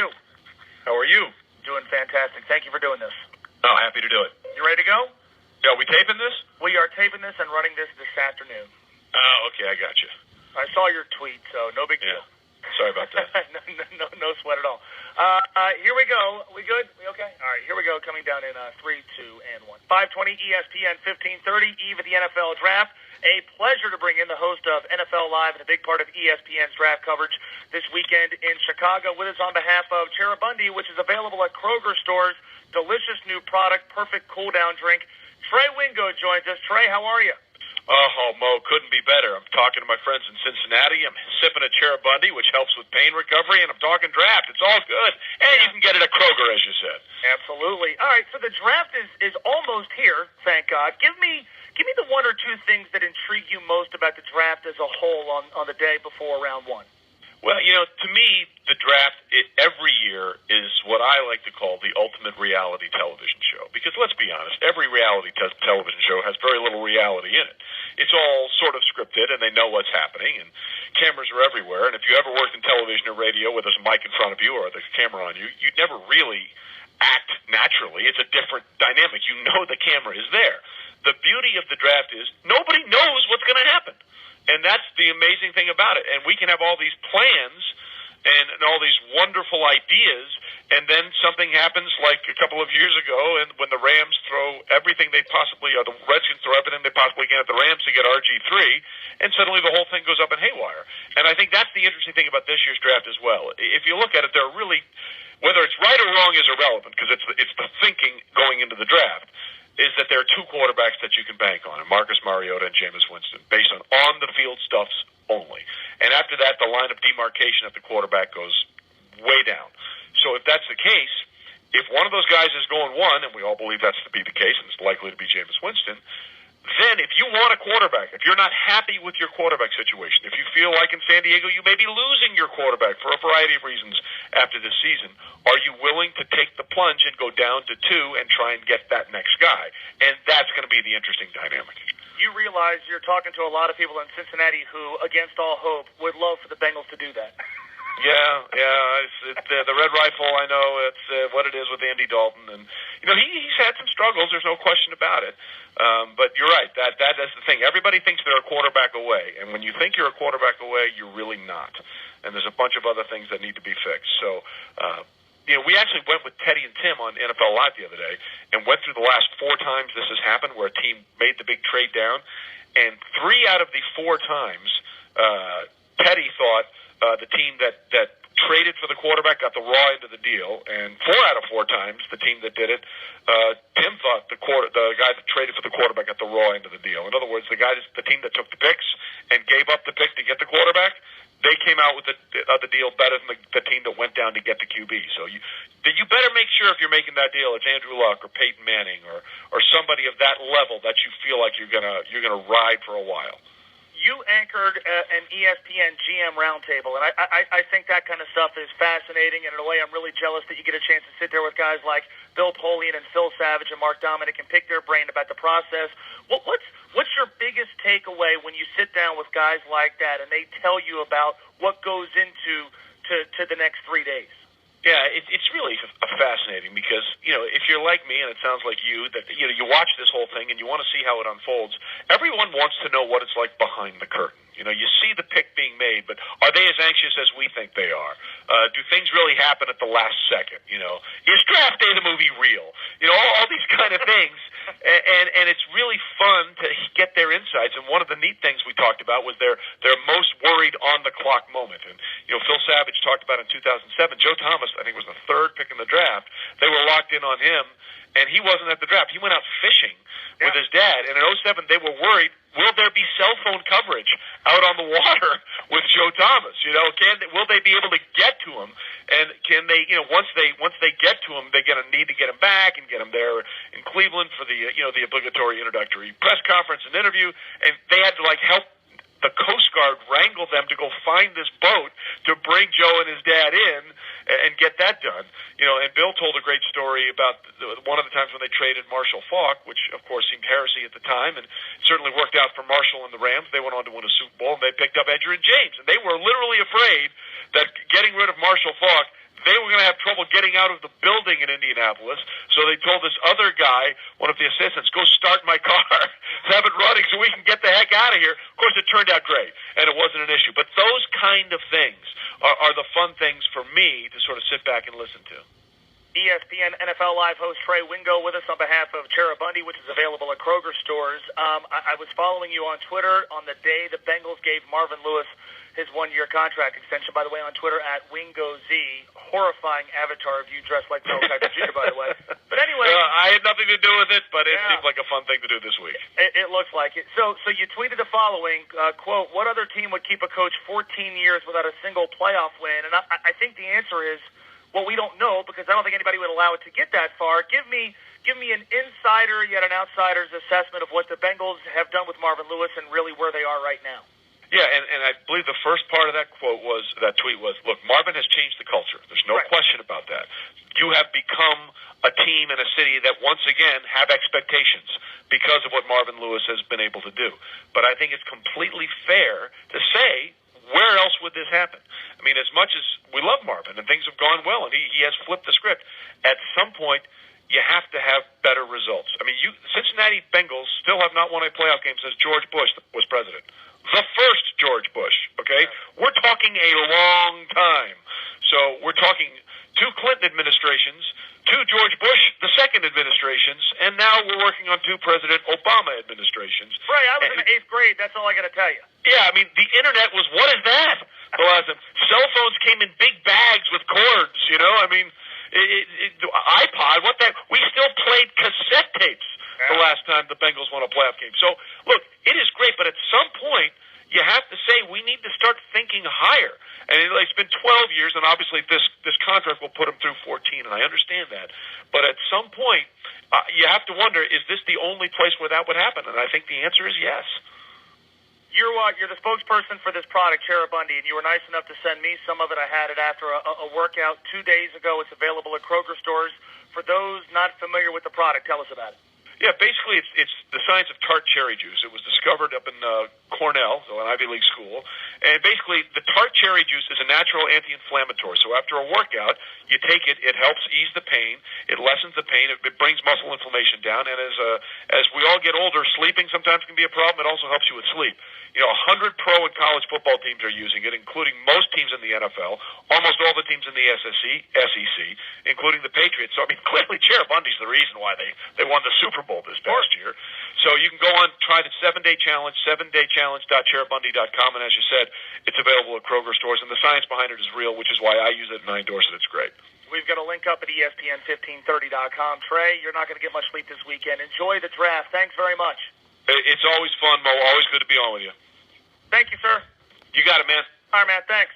you? How are you? Doing fantastic. Thank you for doing this. Oh, happy to do it. You ready to go? Yeah, are we taping this? We are taping this and running this afternoon. Oh, okay, I got you. I saw your tweet, so no big deal. Sorry about that. no sweat at all. Here we go. We good? We okay? All right, here we go. Coming down in 3, 2, and 1. 520 ESPN 1530, eve of the NFL Draft. A pleasure to bring in the host of NFL Live and a big part of ESPN's draft coverage this weekend in Chicago. With us on behalf of Cheribundi, which is available at Kroger stores. Delicious new product, perfect cool-down drink. Trey Wingo joins us. Trey, how are you? Oh, Mo, couldn't be better. I'm talking to my friends in Cincinnati. I'm sipping a Cheribundi, which helps with pain recovery, and I'm talking draft. It's all good. And you can get it at Kroger, as you said. Absolutely. All right, so the draft is almost here, thank God. Give me the one or two things that intrigue you most about the draft as a whole on the day before round one. Well, to me, the draft every year is what I like to call the ultimate reality television show. Because let's be honest, every reality television show has very little reality in it. It's all sort of scripted, and they know what's happening, and cameras are everywhere. And if you ever worked in television or radio where there's a mic in front of you or there's a camera on you, you'd never really act naturally. It's a different dynamic. You know the camera is there. The beauty of the draft is nobody knows what's going to happen. And that's the amazing thing about it. And we can have all these plans and all these wonderful ideas, and then something happens like a couple of years ago, and when the Rams throw everything they possibly, or the Redskins throw everything they possibly can at the Rams to get RG3, and suddenly the whole thing goes up in haywire. And I think that's the interesting thing about this year's draft as well. If you look at it, there are really, whether it's right or wrong is irrelevant, because it's the thinking going into the draft, is that there are two quarterbacks that you can bank on, Marcus Mariota and Jameis Winston, based on the-field stuffs only. And after that, the line of demarcation at the quarterback goes way down. So if that's the case, if one of those guys is going one, and we all believe that's to be the case, and it's likely to be Jameis Winston, then if you want a quarterback, if you're not happy with your quarterback situation, if you feel like in San Diego you may be losing your quarterback for a variety of reasons after this season, are you willing to take the plunge and go down to 2 and try and get that next guy? And that's going to be the interesting dynamic. You realize you're talking to a lot of people in Cincinnati who, against all hope, would love for the Bengals to do that. Yeah. It's the Red Rifle, I know. It's what it is with Andy Dalton. And, he's had some struggles. There's no question about it. But you're right. That is the thing. Everybody thinks they're a quarterback away. And when you think you're a quarterback away, you're really not. And there's a bunch of other things that need to be fixed. So, we actually went with Teddy and Tim on NFL Live the other day and went through the last 4 times this has happened where a team made the big trade down. And 3 out of the 4 times, Teddy thought the team that traded for the quarterback got the raw end of the deal, and 4 out of 4 times the team that did it, Tim thought the guy that traded for the quarterback got the raw end of the deal. In other words, the team that took the picks and gave up the pick to get the quarterback, they came out with the deal better than the team that went down to get the QB. So you better make sure if you're making that deal, it's Andrew Luck or Peyton Manning or somebody of that level that you feel like you're gonna ride for a while. You anchored an ESPN GM roundtable, and I think that kind of stuff is fascinating, and in a way I'm really jealous that you get a chance to sit there with guys like Bill Polian and Phil Savage and Mark Dominic and pick their brain about the process. What's your biggest takeaway when you sit down with guys like that and they tell you about what goes into the next 3 days? Yeah, it's really fascinating because, if you're like me, and it sounds like you, that, you watch this whole thing and you want to see how it unfolds, everyone wants to know what it's like behind the curtain. You see the pick being made, but are they as anxious as we think they are? Do things really happen at the last second? Is Draft Day the movie real? All these kind of things. And it's really fun to get their insights. And one of the neat things we talked about was their most worried on-the-clock moment. And, Phil Savage talked about in 2007, Joe Thomas, I think, was the 3rd pick in the draft. They were locked in on him, and he wasn't at the draft. He went out fishing with his dad. And in 2007, they were worried, will there be cell phone coverage out on the water with Joe Thomas? Will they be able to get to him? And can they, once they get to him, they're going to need to get him back and get him there in Cleveland for the obligatory introductory press conference and interview. And they had to help the Coast Guard wrangle them to go find this boat to bring Joe and his dad in and get that done. And Bill told a great story about one of the times when they traded Marshall Faulk, which of course seemed heresy at the time, and certainly worked out for Marshall and the Rams. They went on to win a Super Bowl, and they picked up Edgerrin James. And they were literally afraid that getting rid of Marshall Faulk, they were going to have trouble getting out of the building in Indianapolis, so they told this other guy, one of the assistants, go start my car, have it running so we can get the heck out of here. Of course, it turned out great, and it wasn't an issue. But those kind of things are the fun things for me to sort of sit back and listen to. ESPN NFL Live host Trey Wingo with us on behalf of Cheribundi, which is available at Kroger stores. I was following you on Twitter on the day the Bengals gave Marvin Lewis his one-year contract extension, by the way, on Twitter at WingoZ. Horrifying avatar of you dressed like Mel Kiper Jr., by the way. But anyway. I had nothing to do with it, but it seemed like a fun thing to do this week. It looks like it. So you tweeted the following, quote, what other team would keep a coach 14 years without a single playoff win? And I think the answer is, well, we don't know, because I don't think anybody would allow it to get that far. Give me an insider yet an outsider's assessment of what the Bengals have done with Marvin Lewis and really where they are right now. Yeah, and I believe the first part of that tweet was, look, Marvin has changed the culture. There's no question about that. You have become a team and a city that once again have expectations because of what Marvin Lewis has been able to do. But I think it's completely fair to say, where else would this happen? I mean, as much as we love Marvin and things have gone well and he has flipped the script, at some point you have to have better results. I mean, Cincinnati Bengals still have not won a playoff game since George Bush was president. The first George Bush, okay? We're talking a long time. So we're talking 2 Clinton administrations, 2 George Bush, the second administrations, and now we're working on 2 President Obama administrations. Right, I was in the 8th grade. That's all I got to tell you. Yeah, I mean, the Internet was, what is that? The last time. Cell phones came in big bags with cords, you know? I mean, iPod, what the heck? We still played cassette tapes the last time the Bengals won a playoff game. So, look, it is great, but at some point, you have to say we need to start thinking higher. And it's been 12 years, and obviously this contract will put him through 14, and I understand that. But at some point, you have to wonder, is this the only place where that would happen? And I think the answer is yes. You're the spokesperson for this product, Cheribundi, and you were nice enough to send me some of it. I had it after a workout 2 days ago. It's available at Kroger stores. For those not familiar with the product, tell us about it. Yeah, basically it's the science of tart cherry juice. It was discovered up in Cornell, so an Ivy League school. And basically the tart cherry juice is a natural anti-inflammatory. So after a workout, you take it, it helps ease the pain, it lessens the pain, it brings muscle inflammation down. And as we all get older, sleeping sometimes can be a problem. It also helps you with sleep. 100 pro and college football teams are using it, including most teams in the NFL, almost all the teams in the SEC, including the Patriots. So, I mean, clearly Cheribundi's the reason why they won the Super Bowl this past year. So you can go on, try the 7-day challenge, 7daychallenge.cheribundi.com, and as you said, it's available at Kroger stores, and the science behind it is real, which is why I use it and I endorse it. It's great. We've got a link up at ESPN1530.com. Trey, you're not going to get much sleep this weekend. Enjoy the draft. Thanks very much. It's always fun, Mo. Always good to be on with you. Thank you, sir. You got it, man. All right, man. Thanks.